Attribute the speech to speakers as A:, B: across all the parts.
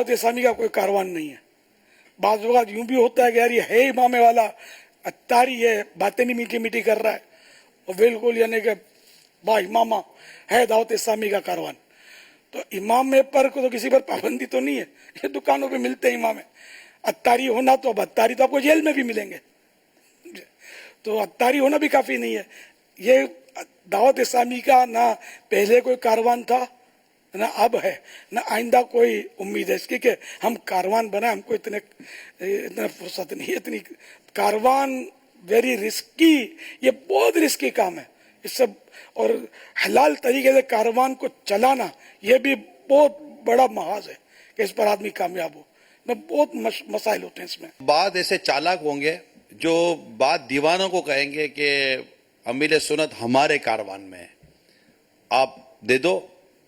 A: دعوت اسلامی کا کوئی کاروان نہیں ہے. بعض اوقات یوں بھی ہوتا ہے کہ یار یہ ہے امام والا اتاری ہے, باتیں نہیں میٹھی میٹھی کر رہا ہے, اور بالکل یعنی کہ با امامہ ہے دعوت اسلامی کا کاروان. تو امام پر کو تو کسی پر پابندی تو نہیں ہے, یہ دکانوں پہ ملتے ہیں امام. اتاری ہونا تو اب اتاری تو آپ کو جیل میں بھی ملیں گے, تو اتاری ہونا بھی کافی نہیں ہے. یہ دعوت اسلامی کا نہ پہلے کوئی کاروان تھا, نہ اب ہے, نہ آئندہ کوئی امید ہے اس کی کہ ہم کاروان بنائیں. ہم کو اتنا فرصت نہیں ہے. اتنی کاروان ویری رسکی, یہ بہت رسکی کام ہے. اس سب اور حلال طریقے سے کاروان کو چلانا یہ بھی بہت بڑا محاذ ہے کہ اس پر آدمی کامیاب ہو. بہت مسائل ہوتے ہیں اس میں.
B: بعض ایسے چالاک ہوں گے جو بعض دیوانوں کو کہیں گے کہ امیر سنت ہمارے کاروان میں ہے, آپ دے دو,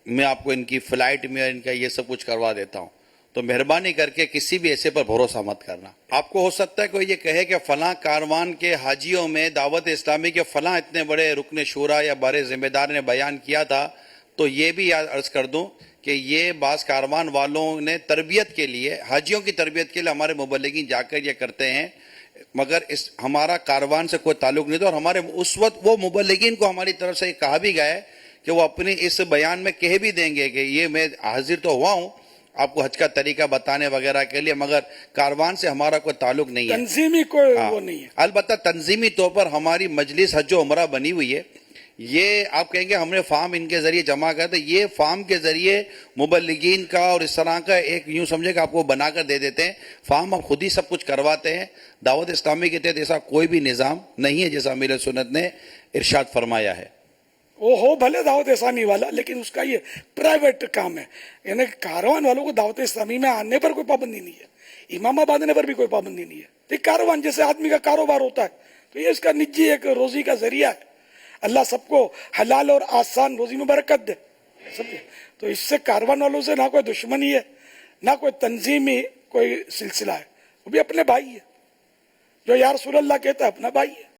B: میں آپ کو ان کی فلائٹ میں ان کا یہ سب کچھ کروا دیتا ہوں. تو مہربانی کر کے کسی بھی ایسے پر بھروسہ مت کرنا. آپ کو ہو سکتا ہے کوئی یہ کہے کہ فلاں کاروان کے حاجیوں میں دعوت اسلامی کے فلاں اتنے بڑے رکن شورا یا بڑے ذمہ دار نے بیان کیا تھا, تو یہ بھی یاد عرض کر دوں کہ یہ بعض کاروان والوں نے تربیت کے لیے, حاجیوں کی تربیت کے لیے ہمارے مبلغین جا کر یہ کرتے ہیں, مگر اس ہمارا کاروان سے کوئی تعلق نہیں تھا. اور ہمارے اس وقت وہ مبلغین کو ہماری طرف سے کہا بھی گیا ہے کہ وہ اپنی اس بیان میں کہہ بھی دیں گے کہ یہ میں حاضر تو ہوا ہوں آپ کو حج کا طریقہ بتانے وغیرہ کے لیے, مگر کاروان سے ہمارا کوئی تعلق نہیں ہے.
A: تنظیمی کوئی وہ نہیں ہے.
B: البتہ تنظیمی طور پر ہماری مجلس حج و عمرہ بنی ہوئی ہے. یہ آپ کہیں گے ہم نے فارم ان کے ذریعے جمع کر دے, یہ فارم کے ذریعے مبلغین کا اور اس طرح کا ایک یوں سمجھے کہ آپ کو بنا کر دے دیتے ہیں. فارم آپ خود ہی سب کچھ کرواتے ہیں. دعوت اسلامی کے تحت ایسا کوئی بھی نظام نہیں ہے جیسا امیر سنت نے ارشاد فرمایا ہے.
A: وہ ہو بھلے دعوت اسلامی والا, لیکن اس کا یہ پرائیویٹ کام ہے. یعنی کاروان والوں کو دعوت اسلامی میں آنے پر کوئی پابندی نہیں ہے, امامہ باندھنے پر بھی کوئی پابندی نہیں ہے. تو کاروان جیسے آدمی کا کاروبار ہوتا ہے, تو یہ اس کا نجی ایک روزی کا ذریعہ ہے. اللہ سب کو حلال اور آسان روزی میں برکت دے, سمجھے. تو اس سے کاروان والوں سے نہ کوئی دشمنی ہے, نہ کوئی تنظیمی کوئی سلسلہ ہے. وہ بھی اپنے بھائی ہے, جو یا رسول اللہ کہتا ہے اپنا بھائی ہے.